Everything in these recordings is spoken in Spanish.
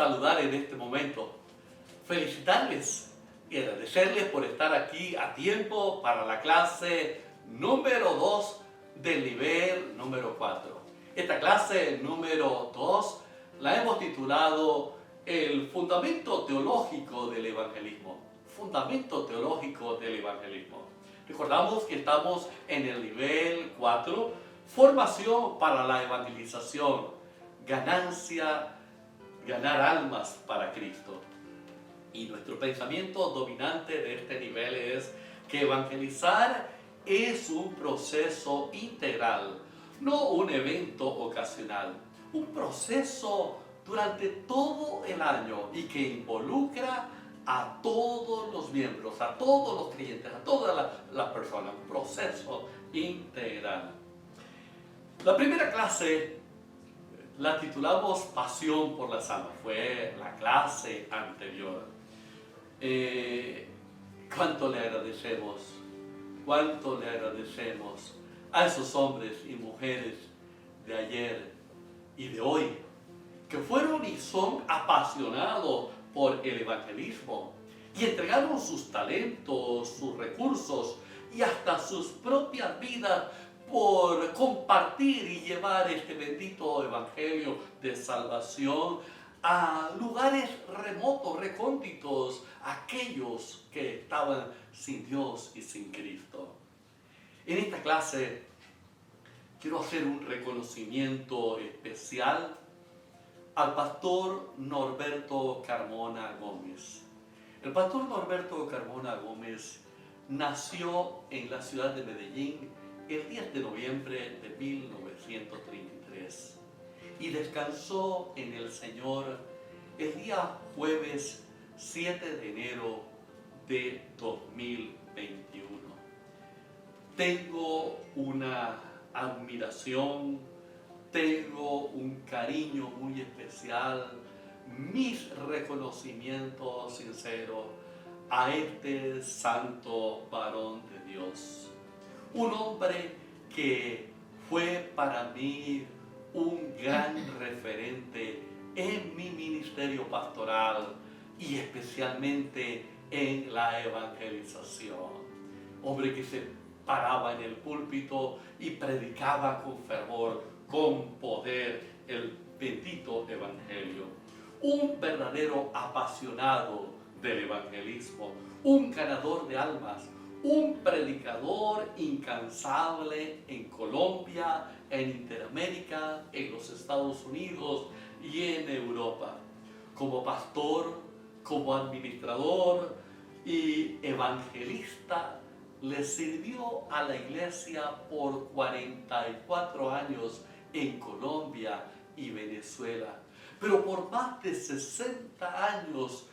saludar en este momento, felicitarles y agradecerles por estar aquí a tiempo para la clase número 2 del nivel número 4. Esta clase número 2 la hemos titulado El fundamento teológico del evangelismo. Fundamento teológico del evangelismo. Recordamos que estamos en el nivel 4, formación para la evangelización, ganancia, ganar almas para Cristo. Y nuestro pensamiento dominante de este nivel es que evangelizar es un proceso integral, no un evento ocasional, un proceso durante todo el año y que involucra a todos los miembros, a todos los creyentes, a todas las personas, un proceso integral. La primera clase la titulamos Pasión por las almas, fue la clase anterior. ¿Cuánto le agradecemos a esos hombres y mujeres de ayer y de hoy que fueron y son apasionados por el evangelismo y entregaron sus talentos, sus recursos y hasta sus propias vidas por compartir y llevar este bendito evangelio de salvación a lugares remotos, recónditos, aquellos que estaban sin Dios y sin Cristo. En esta clase quiero hacer un reconocimiento especial al pastor Norberto Carmona Gómez. El pastor Norberto Carmona Gómez nació en la ciudad de Medellín el 10 de noviembre de 1933 y descansó en el Señor el día jueves 7 de enero de 2021. Tengo una admiración, tengo un cariño muy especial, mis reconocimientos sinceros a este santo varón de Dios. Un hombre que fue para mí un gran referente en mi ministerio pastoral y especialmente en la evangelización. Hombre que se paraba en el púlpito y predicaba con fervor, con poder, el bendito evangelio. Un verdadero apasionado del evangelismo, un ganador de almas, un predicador incansable en Colombia, en Interamérica, en los Estados Unidos y en Europa. Como pastor, como administrador y evangelista, le sirvió a la iglesia por 44 años en Colombia y Venezuela. Pero por más de 60 años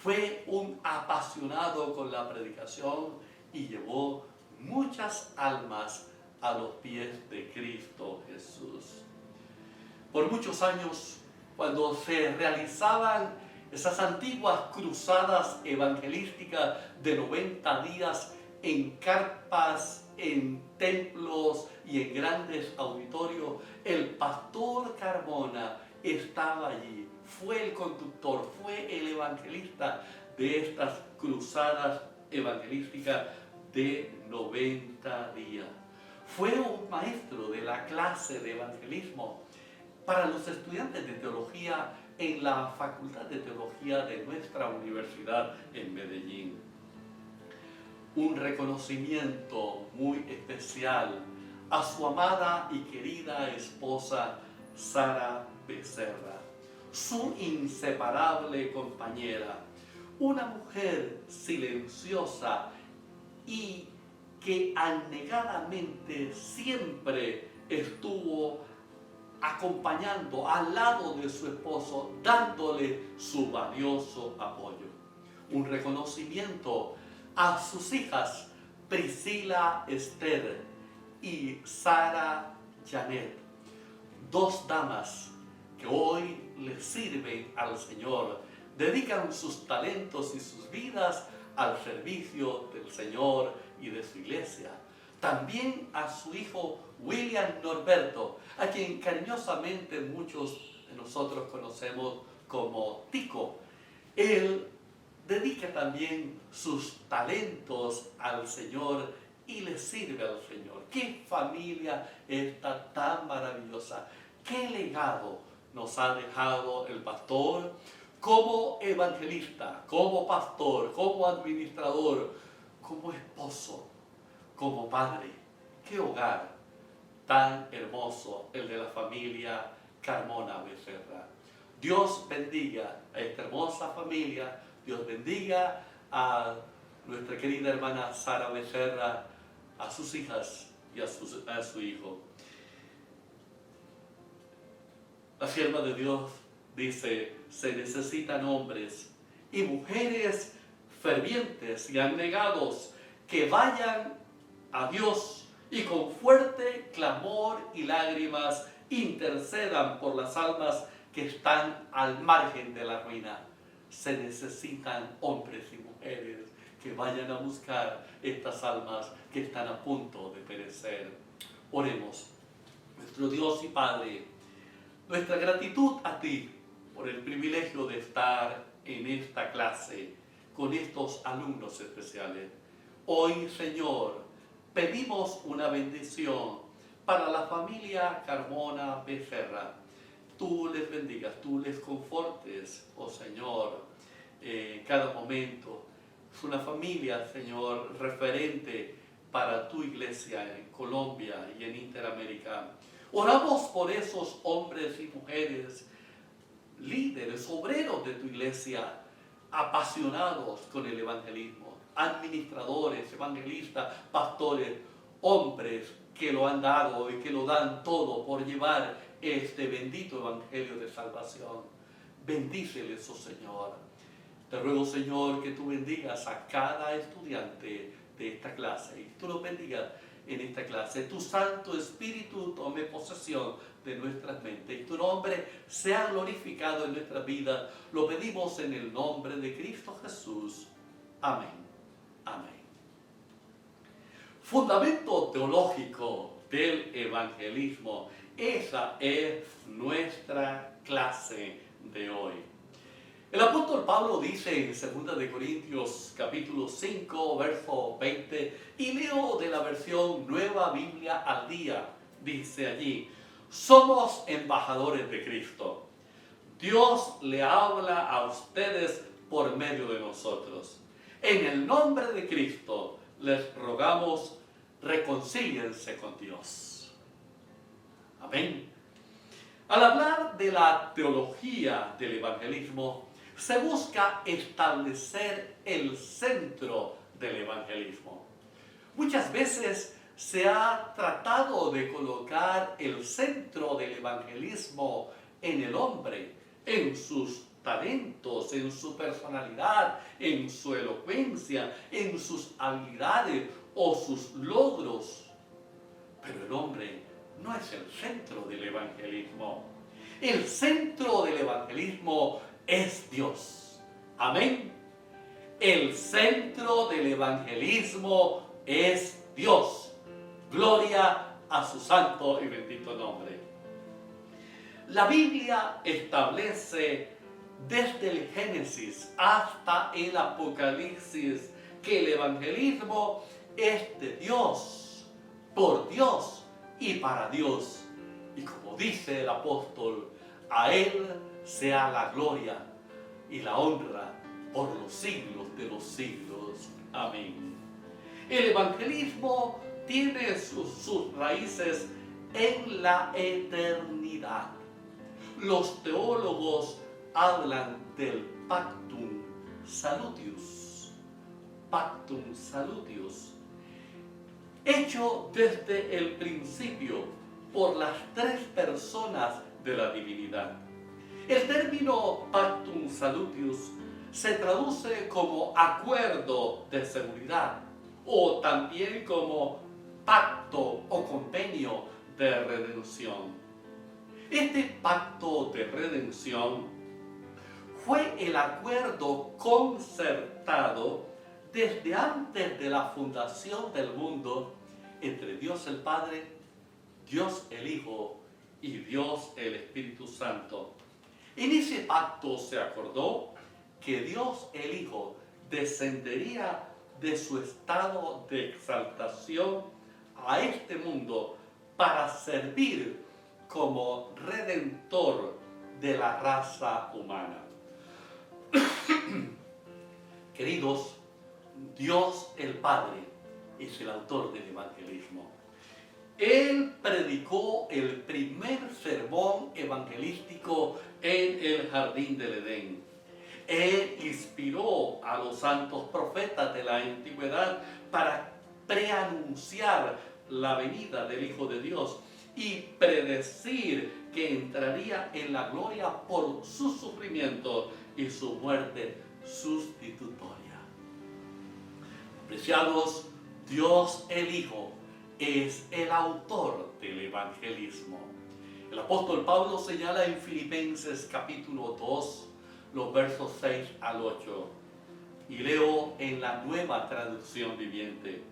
fue un apasionado con la predicación y llevó muchas almas a los pies de Cristo Jesús. Por muchos años, cuando se realizaban esas antiguas cruzadas evangelísticas de 90 días en carpas, en templos y en grandes auditorios, el pastor Carmona estaba allí, fue el conductor, fue el evangelista de estas cruzadas evangelísticas de 90 días. Fue un maestro de la clase de evangelismo para los estudiantes de teología en la Facultad de Teología de nuestra universidad en Medellín. Un reconocimiento muy especial a su amada y querida esposa Sara Becerra, su inseparable compañera, una mujer silenciosa y que abnegadamente siempre estuvo acompañando al lado de su esposo, dándole su valioso apoyo. Un reconocimiento a sus hijas Priscila Esther y Sara Janet, dos damas que hoy le sirven al Señor, dedican sus talentos y sus vidas al servicio del Señor y de su iglesia. También a su hijo William Norberto, a quien cariñosamente muchos de nosotros conocemos como Tico. Él dedica también sus talentos al Señor y le sirve al Señor. ¡Qué familia esta tan maravillosa! ¡Qué legado nos ha dejado el pastor como evangelista, como pastor, como administrador, como esposo, como padre! ¡Qué hogar tan hermoso el de la familia Carmona Becerra! Dios bendiga a esta hermosa familia. Dios bendiga a nuestra querida hermana Sara Becerra, a sus hijas y a su hijo. La sierva de Dios dice: se necesitan hombres y mujeres fervientes y abnegados que vayan a Dios y con fuerte clamor y lágrimas intercedan por las almas que están al margen de la ruina. Se necesitan hombres y mujeres que vayan a buscar estas almas que están a punto de perecer. Oremos. Nuestro Dios y Padre, nuestra gratitud a ti por el privilegio de estar en esta clase con estos alumnos especiales. Hoy, Señor, pedimos una bendición para la familia Carmona Becerra. Tú les bendigas, tú les confortes, oh Señor, cada momento. Es una familia, Señor, referente para tu iglesia en Colombia y en Interamérica. Oramos por esos hombres y mujeres, líderes, obreros de tu iglesia, apasionados con el evangelismo, administradores, evangelistas, pastores, hombres que lo han dado y que lo dan todo por llevar este bendito evangelio de salvación. Bendíceles, oh Señor. Te ruego, Señor, que tú bendigas a cada estudiante de esta clase y tú los bendigas en esta clase. Tu Santo Espíritu tome posesión de nuestras mentes y tu nombre sea glorificado en nuestra vida. Lo pedimos en el nombre de Cristo Jesús. Amén. Amén. Fundamento teológico del evangelismo. Esa es nuestra clase de hoy. El apóstol Pablo dice en 2 de Corintios capítulo 5, verso 20, y leo de la versión Nueva Biblia al Día, dice allí: somos embajadores de Cristo. Dios le habla a ustedes por medio de nosotros. En el nombre de Cristo les rogamos, reconcíliense con Dios. Amén. Al hablar de la teología del evangelismo, se busca establecer el centro del evangelismo. Muchas veces se ha tratado de colocar el centro del evangelismo en el hombre, en sus talentos, en su personalidad, en su elocuencia, en sus habilidades o sus logros. Pero el hombre no es el centro del evangelismo. El centro del evangelismo es Dios. Amén. El centro del evangelismo es Dios. Gloria a su santo y bendito nombre. La Biblia establece desde el Génesis hasta el Apocalipsis que el evangelismo es de Dios, por Dios y para Dios. Y como dice el apóstol, a Él sea la gloria y la honra por los siglos de los siglos. Amén. El evangelismo tiene sus raíces en la eternidad. Los teólogos hablan del pactum salutius. Pactum salutius. Hecho desde el principio por las tres personas de la divinidad. El término pactum salutius se traduce como acuerdo de seguridad o también como pacto o convenio de redención. Este pacto de redención fue el acuerdo concertado desde antes de la fundación del mundo entre Dios el Padre, Dios el Hijo y Dios el Espíritu Santo. En ese pacto se acordó que Dios el Hijo descendería de su estado de exaltación a este mundo para servir como redentor de la raza humana. Queridos, Dios el Padre es el autor del evangelismo. Él predicó el primer sermón evangelístico en el jardín del Edén. Él inspiró a los santos profetas de la antigüedad para preanunciar la venida del Hijo de Dios y predecir que entraría en la gloria por su sufrimiento y su muerte sustitutoria. Apreciados, Dios el Hijo es el autor del evangelismo. El apóstol Pablo señala en Filipenses capítulo 2, los versos 6 al 8, y leo en la Nueva Traducción Viviente.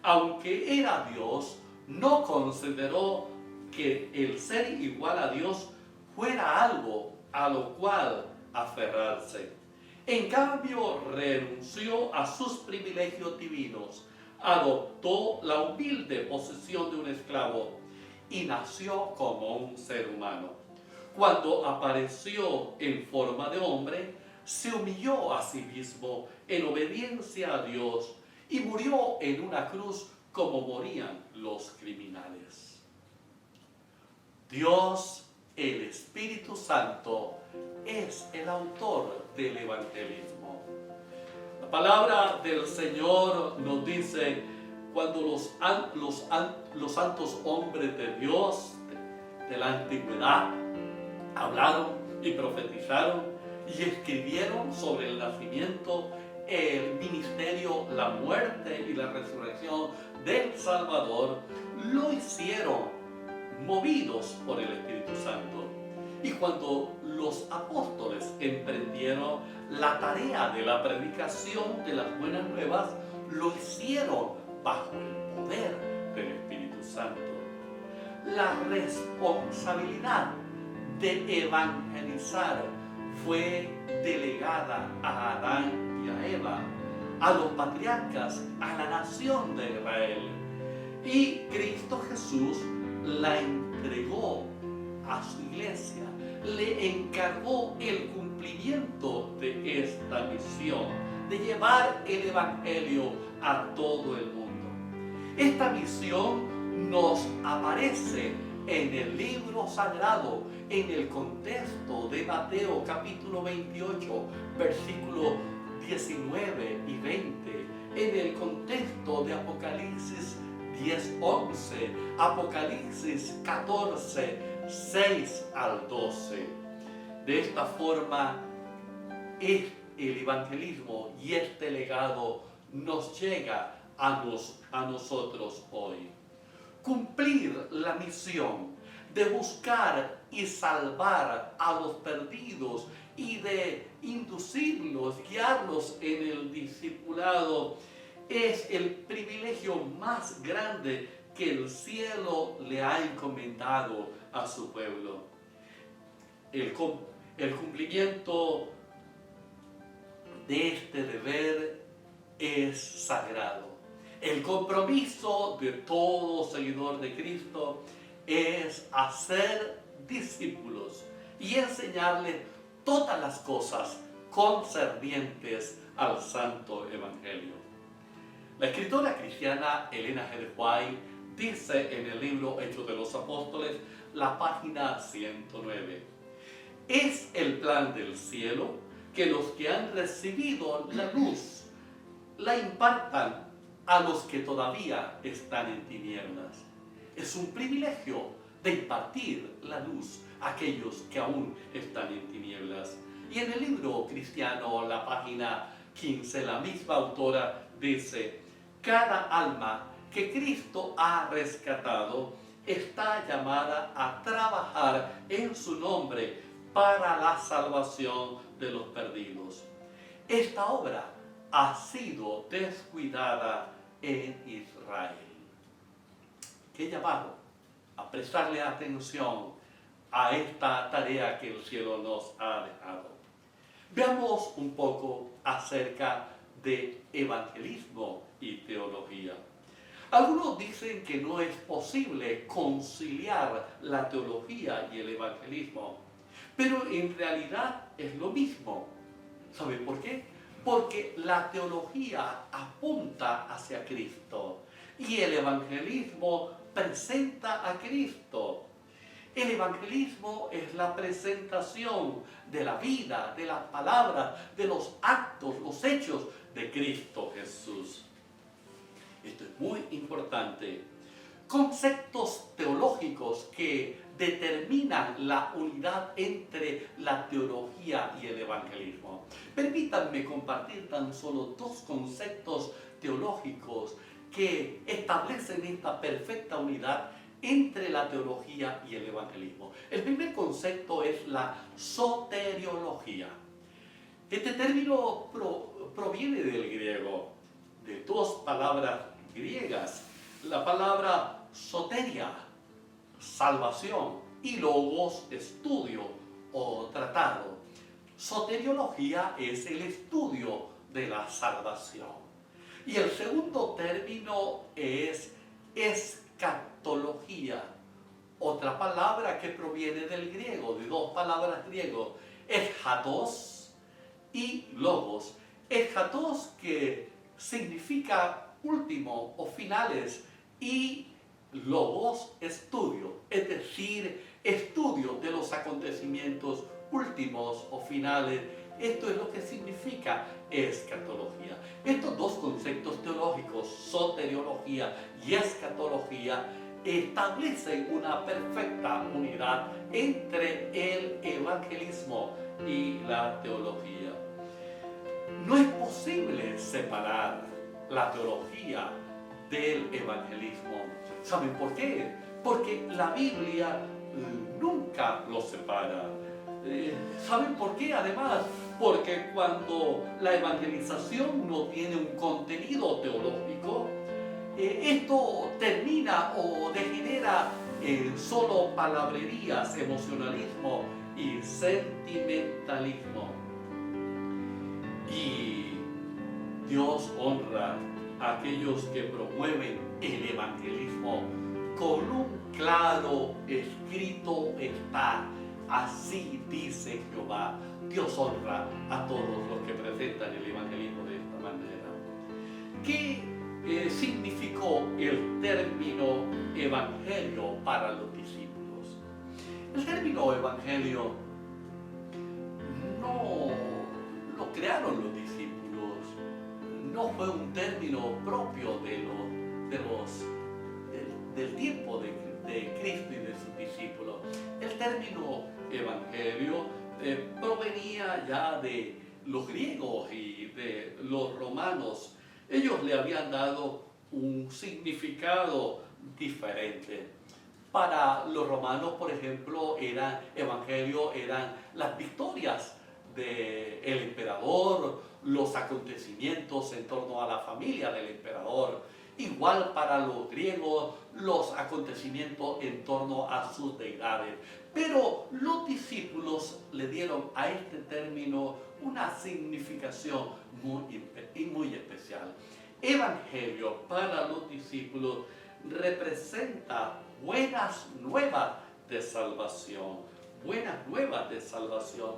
Aunque era Dios, no consideró que el ser igual a Dios fuera algo a lo cual aferrarse. En cambio, renunció a sus privilegios divinos, adoptó la humilde posición de un esclavo y nació como un ser humano. Cuando apareció en forma de hombre, se humilló a sí mismo en obediencia a Dios y murió en una cruz como morían los criminales. Dios, el Espíritu Santo, es el autor del evangelismo. La palabra del Señor nos dice, cuando los santos hombres de Dios de la antigüedad hablaron y profetizaron y escribieron sobre el nacimiento, el ministerio, la muerte y la resurrección del Salvador, lo hicieron movidos por el Espíritu Santo. Y cuando los apóstoles emprendieron la tarea de la predicación de las buenas nuevas, lo hicieron bajo el poder del Espíritu Santo. La responsabilidad de evangelizar fue delegada a Adán y a Eva, a los patriarcas, a la nación de Israel. Y Cristo Jesús la entregó a su iglesia, le encargó el cumplimiento de esta misión, de llevar el evangelio a todo el mundo. Esta misión nos aparece en el libro sagrado, en el contexto de Mateo capítulo 28, versículos 19 y 20, en el contexto de Apocalipsis 10:11, Apocalipsis 14:6 al 12. De esta forma, el evangelismo y este legado nos llega a nosotros hoy. Cumplir la misión de buscar y salvar a los perdidos y de inducirlos, guiarlos en el discipulado es el privilegio más grande que el cielo le ha encomendado a su pueblo. El cumplimiento de este deber es sagrado. El compromiso de todo seguidor de Cristo es hacer discípulos y enseñarles todas las cosas concernientes al Santo Evangelio. La escritora cristiana Elena G. White dice en el libro Hechos de los Apóstoles, la página 109, es el plan del cielo que los que han recibido la luz la impartan a los que todavía están en tinieblas. Es un privilegio de impartir la luz a aquellos que aún están en tinieblas. Y en el libro cristiano, la página 15, la misma autora dice, cada alma que Cristo ha rescatado está llamada a trabajar en su nombre para la salvación de los perdidos. Esta obra ha sido descuidada en Israel. Qué llamado a prestarle atención a esta tarea que el cielo nos ha dejado. Veamos un poco acerca de evangelismo y teología. Algunos dicen que no es posible conciliar la teología y el evangelismo, pero en realidad es lo mismo. ¿Saben por qué? Porque la teología apunta hacia Cristo y el evangelismo presenta a Cristo. El evangelismo es la presentación de la vida, de las palabras, de los actos, los hechos de Cristo Jesús. Esto es muy importante. Conceptos teológicos que determinan la unidad entre la teología y el evangelismo. Permítanme compartir tan solo dos conceptos teológicos que establecen esta perfecta unidad entre la teología y el evangelismo. El primer concepto es la soteriología. Este término proviene del griego, de dos palabras griegas. La palabra soteria, salvación, y logos, estudio o tratado. Soteriología es el estudio de la salvación. Y el segundo término es escatología, otra palabra que proviene del griego, de dos palabras griegas, eschatos y logos. Eschatos, que significa último o finales, y logos, estudio, es decir, estudio de los acontecimientos últimos o finales. Esto es lo que significa escatología. Estos dos conceptos teológicos, soteriología y escatología, establecen una perfecta unidad entre el evangelismo y la teología. No es posible separar la teología del evangelismo. ¿Saben por qué? Porque la Biblia nunca los separa. ¿Saben por qué? Además, porque cuando la evangelización no tiene un contenido teológico, esto termina o degenera en solo palabrerías, emocionalismo y sentimentalismo. Y Dios honra a aquellos que promueven el evangelismo con un claro escrito está: así dice Jehová. Dios honra a todos los que presentan el evangelismo de esta manera. ¿Qué significó el término evangelio para los discípulos? El término evangelio no lo crearon los discípulos, no fue un término propio del tiempo de Cristo y de sus discípulos. El término evangelio provenía ya de los griegos y de los romanos. Ellos le habían dado un significado diferente. Para los romanos, por ejemplo, evangelio eran las victorias del emperador, los acontecimientos en torno a la familia del emperador. Igual para los griegos, los acontecimientos en torno a sus deidades. Pero los discípulos le dieron a este término una significación muy especial. Evangelio para los discípulos representa buenas nuevas de salvación. Buenas nuevas de salvación.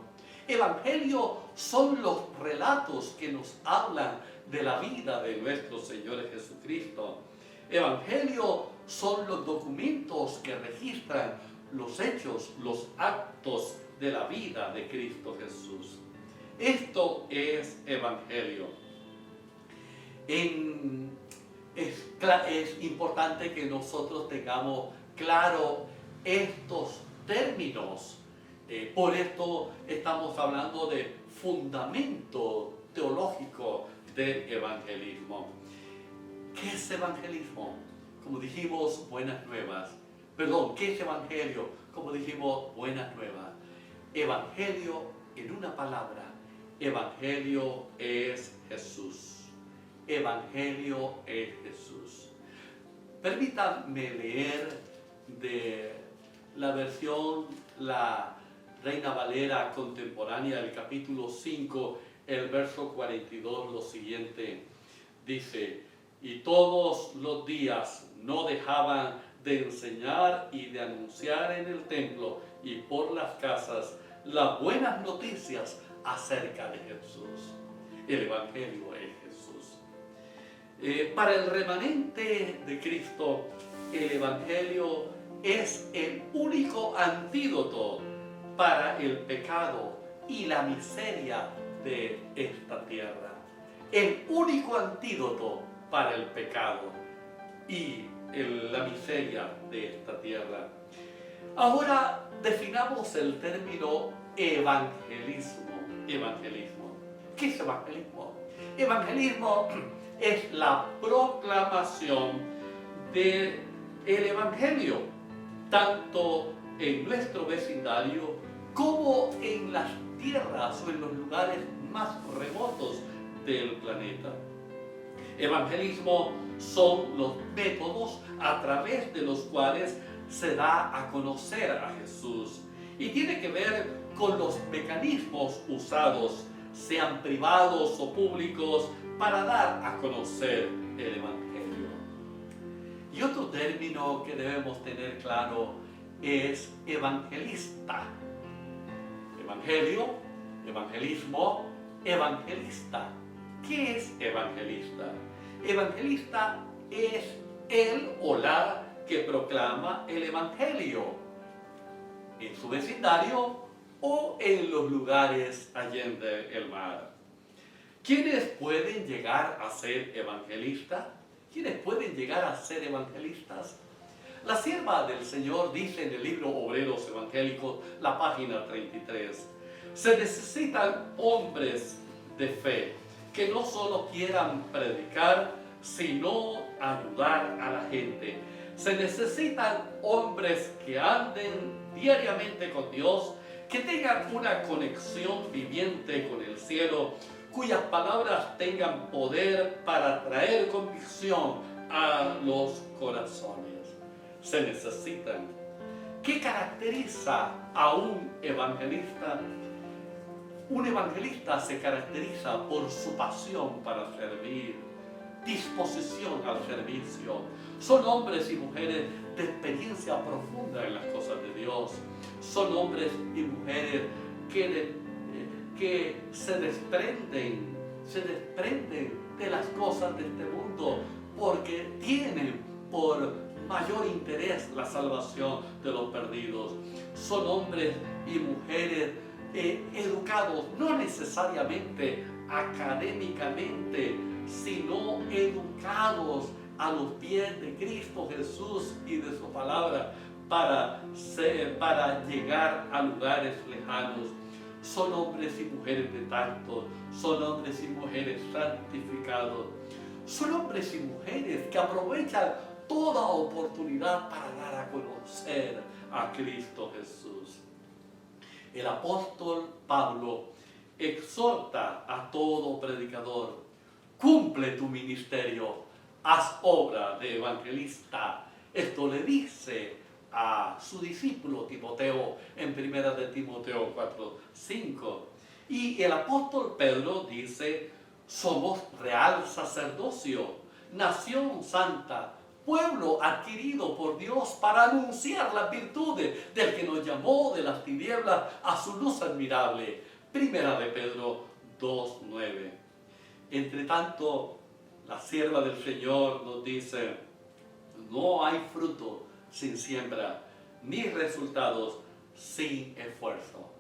Evangelio son los relatos que nos hablan de la vida de nuestro Señor Jesucristo. Evangelio son los documentos que registran los hechos, los actos de la vida de Cristo Jesús. Esto es evangelio. Es importante que nosotros tengamos claro estos términos. Por esto estamos hablando de fundamento teológico del evangelismo. ¿Qué es evangelismo? Como dijimos, buenas nuevas. Perdón, ¿qué es evangelio? Como dijimos, buenas nuevas. Evangelio, en una palabra, evangelio es Jesús. Evangelio es Jesús. Permítanme leer de la versión la Reina Valera contemporánea, el capítulo 5, el verso 42, lo siguiente. Dice: y todos los días no dejaban de enseñar y de anunciar en el templo y por las casas las buenas noticias acerca de Jesús. El Evangelio es Jesús. Para el remanente de Cristo, el Evangelio es el único antídoto para el pecado y la miseria de esta tierra. El único antídoto para el pecado y la miseria de esta tierra. Ahora definamos el término evangelismo. ¿Qué es evangelismo? Evangelismo es la proclamación del evangelio, tanto en nuestro vecindario como en las tierras o en los lugares más remotos del planeta. Evangelismo son los métodos a través de los cuales se da a conocer a Jesús, y tiene que ver con los mecanismos usados, sean privados o públicos, para dar a conocer el Evangelio. Y otro término que debemos tener claro es evangelista. Evangelio, evangelismo, evangelista. ¿Qué es evangelista? Evangelista es el o la que proclama el Evangelio en su vecindario o en los lugares allende el mar. ¿Quiénes pueden llegar a ser evangelistas? ¿Quiénes pueden llegar a ser evangelistas? La sierva del Señor dice en el libro Obreros Evangélicos, la página 33, se necesitan hombres de fe que no solo quieran predicar, sino ayudar a la gente. Se necesitan hombres que anden diariamente con Dios, que tengan una conexión viviente con el cielo, cuyas palabras tengan poder para traer convicción a los corazones. Se necesitan. ¿Qué caracteriza a un evangelista? Un evangelista se caracteriza por su pasión para servir, disposición al servicio. Son hombres y mujeres de experiencia profunda en las cosas de Dios. Son hombres y mujeres que se desprenden de las cosas de este mundo porque tienen por mayor interés la salvación de los perdidos. Son hombres y mujeres educados, no necesariamente académicamente, sino educados a los pies de Cristo Jesús y de su palabra para llegar a lugares lejanos. Son hombres y mujeres de tacto, son hombres y mujeres santificados, son hombres y mujeres que aprovechan toda oportunidad para dar a conocer a Cristo Jesús. El apóstol Pablo exhorta a todo predicador: cumple tu ministerio, haz obra de evangelista. Esto le dice a su discípulo Timoteo en 1 de Timoteo 4:5. Y el apóstol Pedro dice: somos real sacerdocio, nación santa, pueblo adquirido por Dios para anunciar las virtudes del que nos llamó de las tinieblas a su luz admirable. 1 de Pedro 2:9. Entre tanto, la sierva del Señor nos dice: no hay fruto sin siembra, ni resultados sin esfuerzo.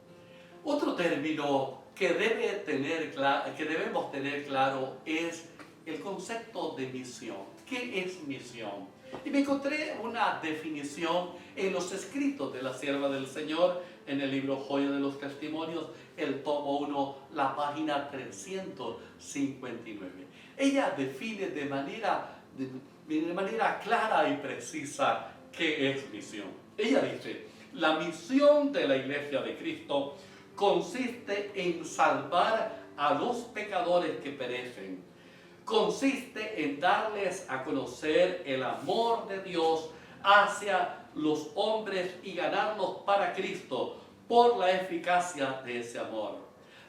Otro término que debemos tener claro es el concepto de misión. ¿Qué es misión? Y me encontré una definición en los escritos de la sierva del Señor en el libro Joya de los Testimonios, el tomo 1, la página 359. Ella define de manera clara y precisa qué es misión. Ella dice: la misión de la Iglesia de Cristo consiste en salvar a los pecadores que perecen. Consiste en darles a conocer el amor de Dios hacia los hombres y ganarlos para Cristo por la eficacia de ese amor.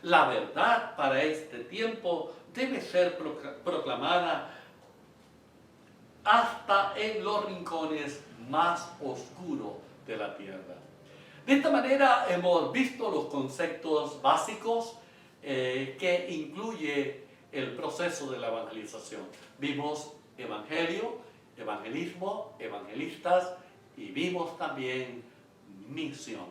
La verdad para este tiempo debe ser proclamada hasta en los rincones más oscuros de la tierra. De esta manera hemos visto los conceptos básicos que incluye el proceso de la evangelización. Vimos evangelio, evangelismo, evangelistas y vimos también misión.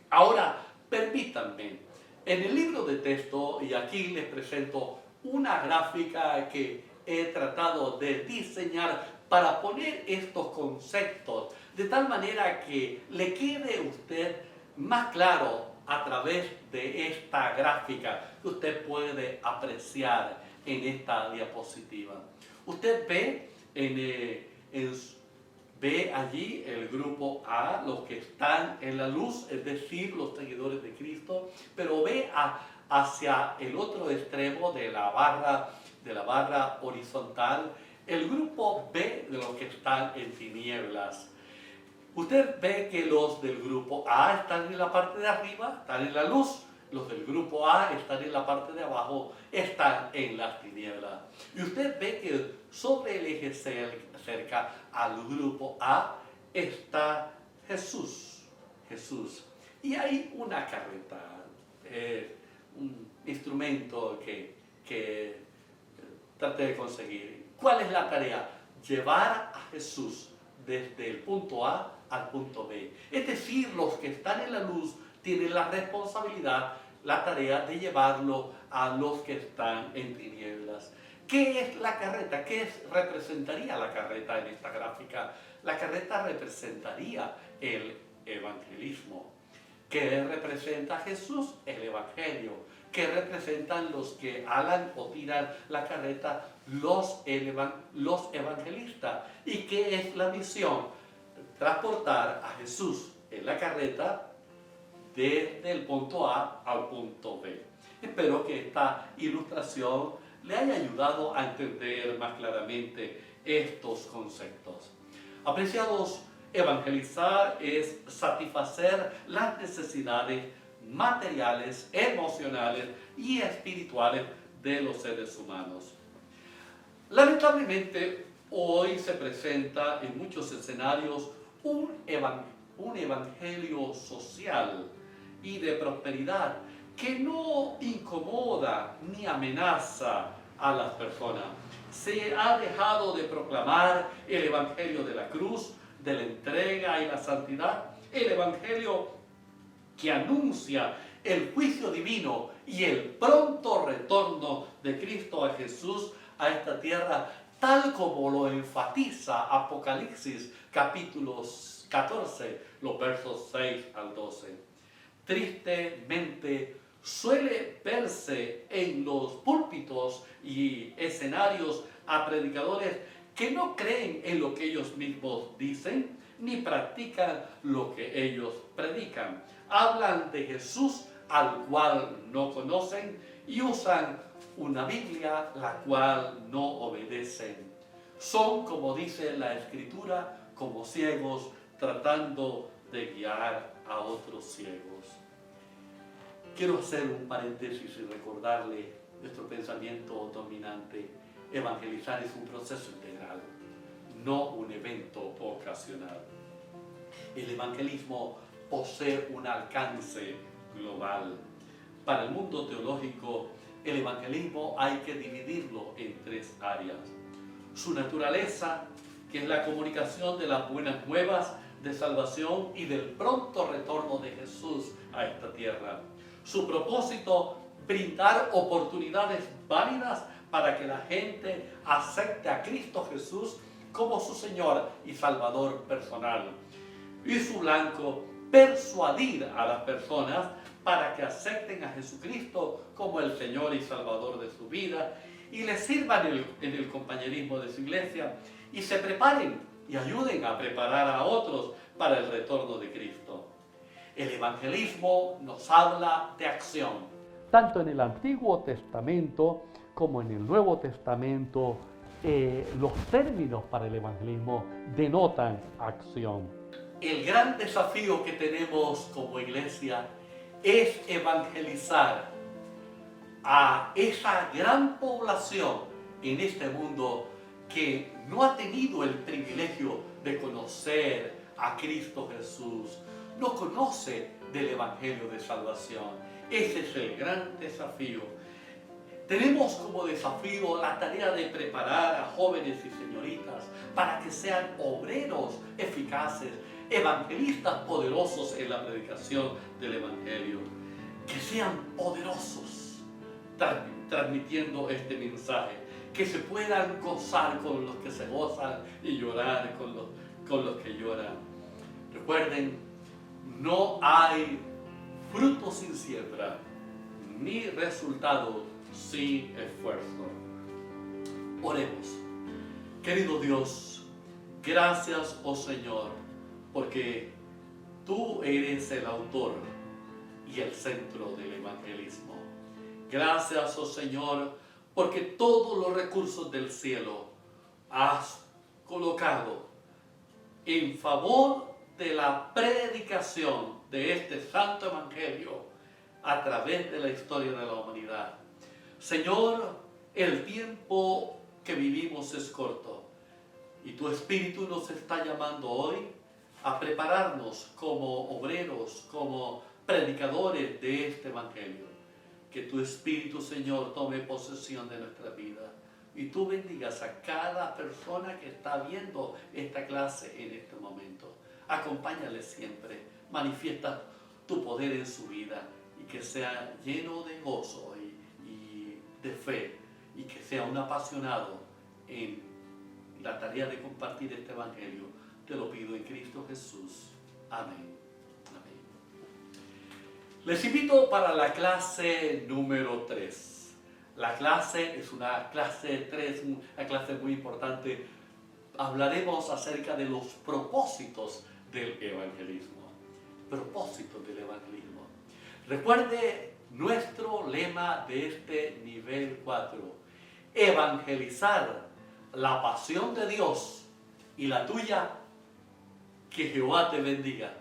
Ahora, permítanme, en el libro de texto, y aquí les presento una gráfica que he tratado de diseñar para poner estos conceptos de tal manera que le quede a usted más claro a través de esta gráfica que usted puede apreciar en esta diapositiva. Usted ve, ve allí el grupo A, los que están en la luz, es decir, los seguidores de Cristo, pero ve hacia el otro extremo de la barra horizontal, el grupo B de los que están en tinieblas. Usted ve que los del grupo A están en la parte de arriba, están en la luz. Los del grupo A están en la parte de abajo, están en las tinieblas. Y usted ve que sobre el eje cerca al grupo A está Jesús. Y hay una carreta, un instrumento que traté de conseguir. ¿Cuál es la tarea? Llevar a Jesús desde el punto A al punto B. Es decir, los que están en la luz tienen la responsabilidad, la tarea de llevarlo a los que están en tinieblas. ¿Qué es la carreta? ¿Qué representaría la carreta en esta gráfica? La carreta representaría el evangelismo. ¿Qué representa Jesús? El evangelio. ¿Qué representan los que alan o tiran la carreta? Los evangelistas. ¿Y qué es la misión? Transportar a Jesús en la carreta desde el punto A al punto B. Espero que esta ilustración le haya ayudado a entender más claramente estos conceptos. Apreciados, evangelizar es satisfacer las necesidades materiales, emocionales y espirituales de los seres humanos. Lamentablemente, hoy se presenta en muchos escenarios un evangelio social y de prosperidad que no incomoda ni amenaza a las personas. Se ha dejado de proclamar el evangelio de la cruz, de la entrega y la santidad, el evangelio que anuncia el juicio divino y el pronto retorno de Cristo a Jesús a esta tierra, tal como lo enfatiza Apocalipsis capítulo 14, los versos 6 al 12. Tristemente, suele verse en los púlpitos y escenarios a predicadores que no creen en lo que ellos mismos dicen, ni practican lo que ellos predican. Hablan de Jesús al cual no conocen y usan una Biblia la cual no obedecen. Son, como dice la Escritura, como ciegos tratando de guiar a otros ciegos. Quiero hacer un paréntesis y recordarle nuestro pensamiento dominante. Evangelizar es un proceso integral, no un evento ocasional. El evangelismo posee un alcance global. Para el mundo teológico, el evangelismo hay que dividirlo en tres áreas. Su naturaleza, que es la comunicación de las buenas nuevas de salvación y del pronto retorno de Jesús a esta tierra. Su propósito, brindar oportunidades válidas para que la gente acepte a Cristo Jesús como su Señor y Salvador personal. Y su blanco, persuadir a las personas para que acepten a Jesucristo como el Señor y Salvador de su vida y les sirvan en el compañerismo de su iglesia y se preparen y ayuden a preparar a otros para el retorno de Cristo. El evangelismo nos habla de acción. Tanto en el Antiguo Testamento como en el Nuevo Testamento, los términos para el evangelismo denotan acción. el gran desafío que tenemos como iglesia es evangelizar a esa gran población en este mundo que no ha tenido el privilegio de conocer a Cristo Jesús, no conoce del Evangelio de Salvación. Ese es el gran desafío. Tenemos como desafío la tarea de preparar a jóvenes y señoritas para que sean obreros eficaces, evangelistas poderosos en la predicación del Evangelio, que sean poderosos transmitiendo este mensaje, que se puedan gozar con los que se gozan y llorar con los que lloran. Recuerden, no hay fruto sin siembra, ni resultado sin esfuerzo. Oremos. Querido Dios, gracias, oh Señor, porque tú eres el autor y el centro del evangelismo. Gracias, oh Señor, porque todos los recursos del cielo has colocado en favor de la predicación de este santo evangelio a través de la historia de la humanidad. Señor, el tiempo que vivimos es corto y tu Espíritu nos está llamando hoy a prepararnos como obreros, como predicadores de este evangelio. Que tu Espíritu, Señor, tome posesión de nuestra vida y tú bendigas a cada persona que está viendo esta clase en este momento. Acompáñale siempre, manifiesta tu poder en su vida y que sea lleno de gozo y de fe y que sea un apasionado en la tarea de compartir este evangelio. Te lo pido en Cristo Jesús. Amén. Amén. Les invito para la clase número 3. La clase es una clase 3, una clase muy importante. Hablaremos acerca de los propósitos del evangelismo. Propósitos del evangelismo. Recuerde nuestro lema de este nivel 4. Evangelizar la pasión de Dios y la tuya. Que Jehová te bendiga.